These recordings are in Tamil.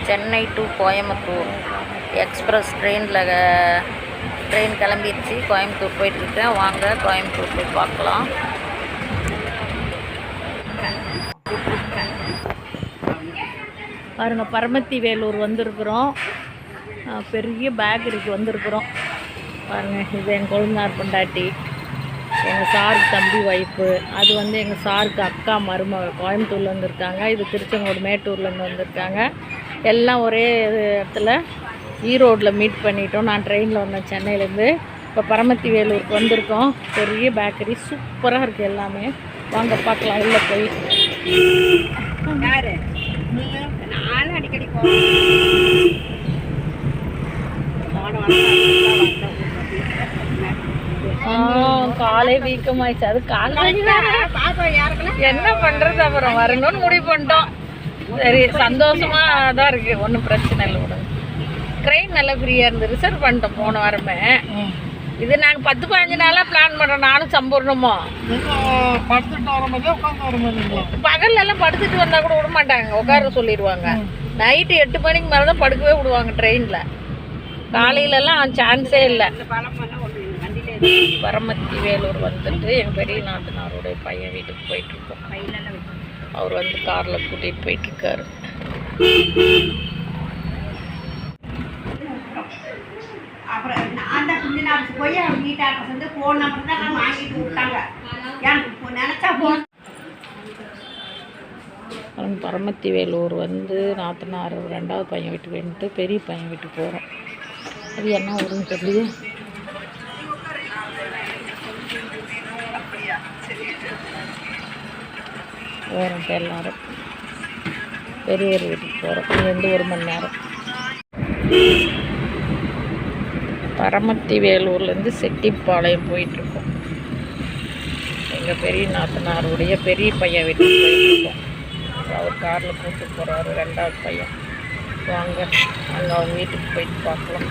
Chennai to Coimbatore express train கிளம்பிடுச்சு. கோயம்புத்தூர் போயிட்டுருக்கேன். வாங்க கோயம்புத்தூர் போய் பார்க்கலாம். பாருங்க, பரமத்தி வேலூர் வந்திருக்கிறோம். பெரிய பேக்கரிக்கு வந்திருக்கிறோம். பாருங்கள், இது எங்கள் கொழுந்தார் பொண்டாட்டி, எங்கள் சாருக்கு தம்பி ஒய்ஃபு, அது வந்து எங்கள் சாருக்கு அக்கா மருமகள் கோயம்புத்தூரில் வந்திருக்காங்க. இது திருச்செங்கோடு மேட்டூர்லேருந்து வந்திருக்காங்க. எல்லாம் ஒரே இடத்துல ஈரோட்டில் மீட் பண்ணிட்டோம். நான் ட்ரெயினில் வந்தேன் சென்னையிலேருந்து. இப்போ பரமத்தி வேலூருக்கு வந்திருக்கோம். பெரிய பேக்கரி, சூப்பராக இருக்குது எல்லாமே. வாங்க பார்க்கலாம் உள்ளே போய். அடிக்கடி காலே வீக்கமாயிடுச்சு. அது என்ன பண்ணுறது, அப்புறம் வரணும்னு முடிவு பண்ணிட்டோம். சரி, சந்தோஷமாக தான் இருக்குது, ஒன்றும் பிரச்சனை இல்லை. விட ட்ரெயின் நல்லா ஃப்ரீயாக இருந்து ரிசர்வ் பண்ணிட்டோம் போன வாரமே. இது நாங்கள் 10-15 நாளாக பிளான் பண்ணுறோம். நானும் சம்பூர்ணமோ பகல்லெல்லாம் படுத்துட்டு வந்தால் கூட விட மாட்டாங்க, உட்கார சொல்லிடுவாங்க. நைட்டு 8 மணிக்கு மேலே தான் படுக்கவே விடுவாங்க ட்ரெயினில். காலையிலலாம் சான்ஸே இல்லை. பரமத்தி வேலூர் வந்துட்டு எங்கள் பெரிய நாத்தனாருடைய பையன் வீட்டுக்கு போயிட்டுருக்கோம். அவர் வந்து காரில் கூட்டிகிட்டு போயிட்டுருக்காரு. பரமத்தி வேலூர் வந்து நாத்தனார் 2வது பையன் வீட்டுக்கு வந்துட்டு பெரிய பையன் வீட்டுக்கு போகிறோம். அது என்ன ஊருன்னு தெரியல. போகிறோம் எல்லாரும். பெரியவர் வீட்டுக்கு போகிறோம். இங்கேருந்து 1 மணி நேரம். பரமத்தி வேலூர்லேருந்து செட்டிப்பாளையம் போயிட்டுருக்கோம். எங்கள் பெரிய நாத்தனாருடைய பெரிய பையன் வீட்டுக்கு போயிட்டுருக்கோம். அவர் காரில் கூப்பிட்டு போகிறாரு 2வது பையன். வாங்க அங்கே அவங்க வீட்டுக்கு போயிட்டு பார்க்கலாம்.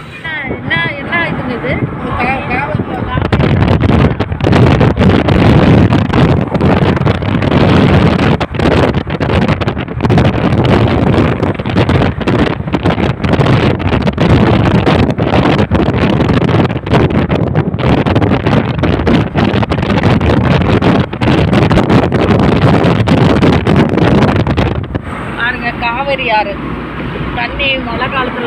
என்ன இதுங்க இது? காவேரி ஆறு தண்ணி மழை காலத்துல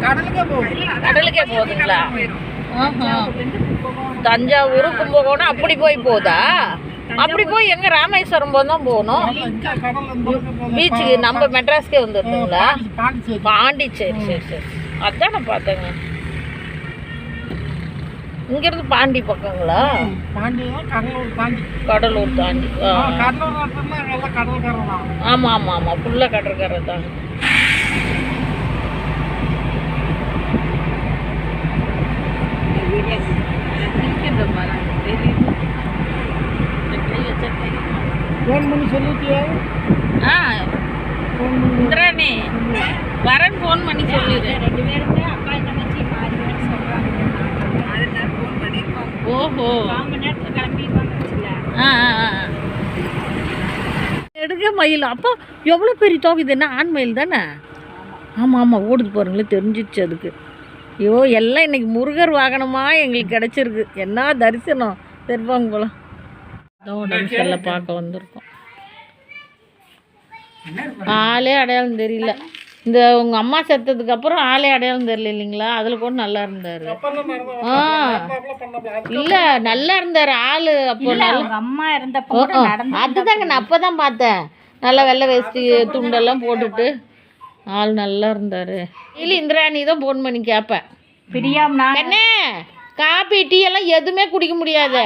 கடலுக்கே போகுதுங்களா? தஞ்சாவூர் கும்பகோணம் அப்படி போய் போதா? அப்படி போய் எங்க ராமேஸ்வரம் போதான் போகணும். பீச்சுக்கு நம்ம மெட்ராஸ்க்கே வந்துருந்துங்களா? பாண்டிச்சேரி. சரி சரி, அதான் நான் பார்த்தேங்க. இங்கிருந்து பாண்டி பக்கங்களா? கடலூர் தாண்டி. ஆமாம் ஆமாம் ஆமாம், ஃபுல்லாக கடற்கரை தான். ஃபோன் பண்ணி சொல்லிட்டியா? இந்திராணி வரேன், ஃபோன் பண்ணி சொல்லிடு. 2 பேருக்கு அப்பா தங்கச்சி மாறி வேறு சொல்கிறாங்க. ஓஹோ, எடுக்க மயில். அப்போ எவ்வளோ பெரிய தோகை! இது என்ன ஆண் மயில் தானே? ஆமாம் ஆமாம், ஓடுது பாருங்களே, தெரிஞ்சிச்சு அதுக்கு. ஐயோ, எல்லாம் இன்னைக்கு முருகர் வாகனமாக எங்களுக்கு கிடச்சிருக்கு. என்ன தரிசனம் தெரிவாங்க போல. உடம்புல பார்க்க வந்திருக்கோம். ஆளே அடையாளம் தெரியல. இந்த உங்கள் அம்மா செத்ததுக்கு அப்புறம் ஆளே அடையாளம் தெரியல இல்லைங்களா? அதில் கூட நல்லா இருந்தார். இல்லை, நல்லா இருந்தார் ஆள். அப்போ அம்மா இருந்தப்போ அதுதாங்க நான் அப்போ தான் பார்த்தேன். நல்லா வெள்ளை வேஷ்டி துண்டெல்லாம் போட்டுட்டு ஆள் நல்லா இருந்தார். இல்லை, இந்திராணி தான் ஃபோன் பண்ணி கேட்பேன். பிரியாம்னா என்ன காபி டீ எல்லாம் எதுவுமே குடிக்க முடியாது.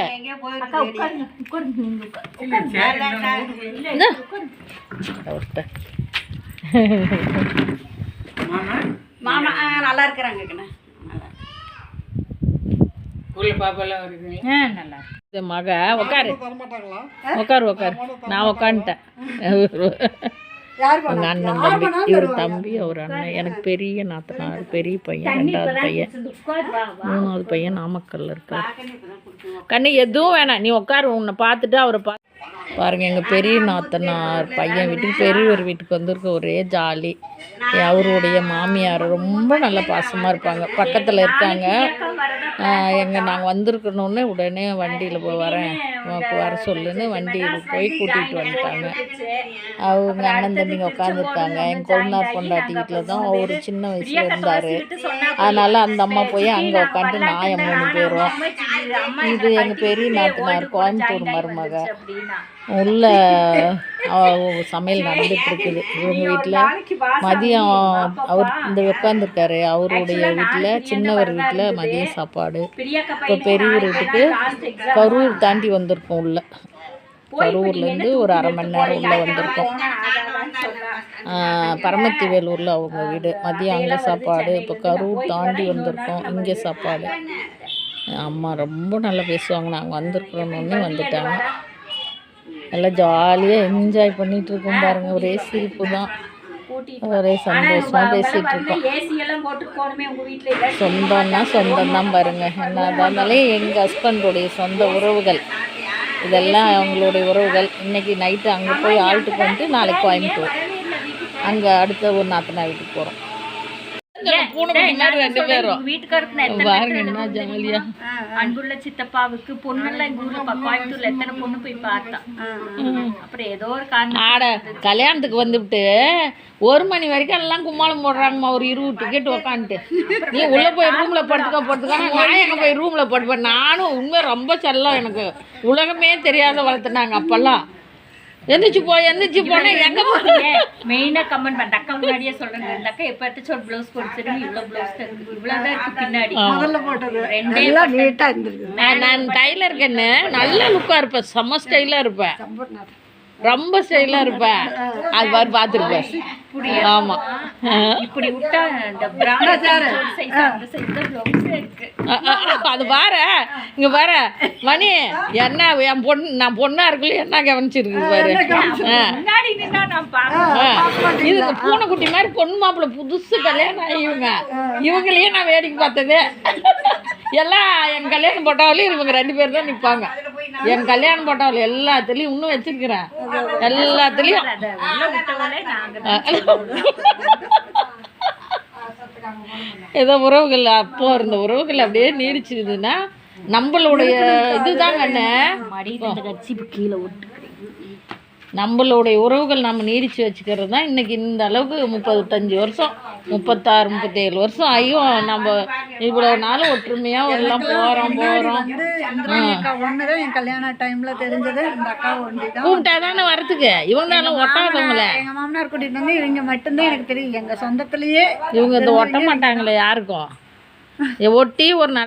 மாமா நல்லா இருக்கிறாங்க. மக உட்காரு உட்காரு உட்காரு. நான் உட்காந்துட்டேன். எங்கள் அண்ணன் தம்பி, இவர் தம்பி, அவர் அண்ணன். எனக்கு பெரிய நாத்தனார், பெரிய பையன், 2வது பையன், 3வது பையன் நாமக்கல்ல இருக்கார். கண்ணு எதுவும் வேணாம், நீ உட்காரு. உன்னை பார்த்துட்டு அவரை பார்த்து பாருங்கள் எங்கள் பெரிய நாத்தனார் பையன் வீட்டுக்கு பெரியவர் வீட்டுக்கு வந்திருக்க ஒரே ஜாலி. அவருடைய மாமியார் ரொம்ப நல்ல பாசமாக இருப்பாங்க, பக்கத்தில் இருக்காங்க. நாங்கள் வந்திருக்கணுன்னு உடனே வண்டியில் போய் வர சொல்லுன்னு வண்டியில் போய் கூட்டிகிட்டு வந்துட்டாங்க. அவங்க அண்ணன் தம்பிங்க உட்காந்துருக்காங்க. எங்கள் கொழுந்தார் பொண்டாட்டி வீட்டில் தான் அவர் சின்ன வயசில் இருந்தார். அதனால் அந்த அம்மா போய் அங்கே உட்காந்து நாயம் 3 பேரும். இது எங்கள் பெரிய நாத்தனார் கோயம்புத்தூர் மருமக. உள்ள சமையல் நடந்துட்டுருக்குது. இவங்க வீட்டில் மதியம் அவர் இந்த உட்காந்துருக்காரு. அவருடைய வீட்டில் சின்னவர் வீட்டில் மதியம் சாப்பாடு. இப்போ பெரியவர் வீட்டுக்கு கரூர் தாண்டி வந்திருக்கோம். உள்ள கரூர்லேருந்து ஒரு 1/2 மணி நேரம் உள்ளே வந்திருக்கோம். பரமத்தி வேலூரில் அவங்க வீடு. மதியம் அங்கே சாப்பாடு. இப்போ கரூர் தாண்டி வந்திருக்கோம், இங்கே சாப்பாடு. அம்மா ரொம்ப நல்லா பேசுவாங்க. நாங்கள் வந்திருக்கிறோன்னு வந்துட்டாங்க. நல்லா ஜாலியாக என்ஜாய் பண்ணிகிட்டு இருக்கோம் பாருங்கள். ஒரே சிரிப்பு தான், ஒரே சந்தோஷமாக பேசிகிட்டு இருக்கோம். சொந்தம்னா சொந்தம் தான் பாருங்கள். என்ன இருந்தாலும் எங்கள் ஹஸ்பண்டோடைய சொந்த உறவுகள் இதெல்லாம் அவங்களுடைய உறவுகள். இன்றைக்கி நைட்டு அங்கே போய் ஆல்ட்டுக்கு வந்து நாளைக்கு கோயம்புத்தூர், அங்கே அடுத்த ஒரு நாத்தனார் வீட்டுக்கு போகிறோம். அன்புள்ள சித்தப்பாவுக்கு பொண்ணுலாம் எங்க ஊர்ல கோயம்புத்தூர்ல எத்தனை பொண்ணு போய் பார்த்தா. அப்புறம் ஏதோ ஒரு கல்யாணத்துக்கு வந்துவிட்டு 1 மணி வரைக்கும் எல்லாம் கும்மாளம் போடுறாங்கம்மா. ஒரு 20 டிக்கெட் உக்காந்துட்டு நீ உள்ளே போய் ரூமில் படுத்துக்க நான் எங்கே போய் ரூமில் படுப்பேன். நானும் உண்மை ரொம்ப செல்லம். எனக்கு உலகமே தெரியாத வளர்த்துனாங்க அப்போல்லாம். எந்திரிச்சு போனேன். எங்கே போனீங்க மெயினாக கமெண்ட் பண்ண அக்கா முன்னாடியே சொல்கிறேன். இந்த அக்கா எப்போ எடுத்து ஒரு ப்ளவுஸ் கொடுத்துருக்கு, இவ்வளோ ப்ளவுஸ் இருக்குது, இவ்வளோதான் இருக்குது பின்னாடி. முதல்ல போட்டது 2 நீட்டாக இருந்துருக்கு. நான் டைலருக்குன்னு நல்ல லுக்காக இருப்பேன், செம்ம ஸ்டைலாக இருப்பேன், ரொம்ப ஸ்டைலாக இருப்பேன். அது மாதிரி பார்த்துருப்பேன். ஆமாம், இப்படி விட்டா இந்த அது பாரு. இங்கே பாரு மணி, என்ன என் பொண்ணு, நான் பொண்ணாக இருக்குல்ல என்ன கவனிச்சிருக்கு பாரு. இதுக்கு பூனைக்குட்டி மாதிரி பொண்ணு மாப்பிள்ளை புதுசு கல்யாணம் ஆகிவங்க. இவங்களையே நான் வேடிக்கை பார்த்ததே. எல்லாம் என் கல்யாணம் போட்டாவிலையும் இவங்க 2 பேர் தான் நிற்பாங்க. என் கல்யாணம் போட்டாவில் எல்லாத்துலேயும் இன்னும் வச்சிருக்கிறேன். எல்லாத்துலேயும் ஏதோ உறவுகள் அப்போ இருந்த உறவுகள் அப்படியே நீடிச்சிருதுன்னா நம்மளுடைய இதுதாங்க கீழே விட்டு நம்மளுடைய உறவுகள் நம்ம நீடித்து வச்சுக்கிறது தான். இன்றைக்கி இந்த அளவுக்கு 35 வருஷம் 36 37 வருஷம் ஆகியும் நம்ம இவ்வளோ நாள் ஒற்றுமையாக எல்லாம் போகிறோம். ஒன்றுதான் என் கல்யாண டைமில் தெரிஞ்சது. இந்த அக்கா ஒண்டி தான் கூப்பிட்டா தானே வரத்துக்கு. இவங்க தானே ஒட்டாதவங்கள. எங்கள் மாமனார் கூட்டிகிட்டு வந்து இவங்க மட்டும்தான் எனக்கு தெரியும். எங்கள் சொந்தத்துலேயே இவங்க இந்த ஒட்ட மாட்டாங்களே யாருக்கும். ஒட்டி ஒரு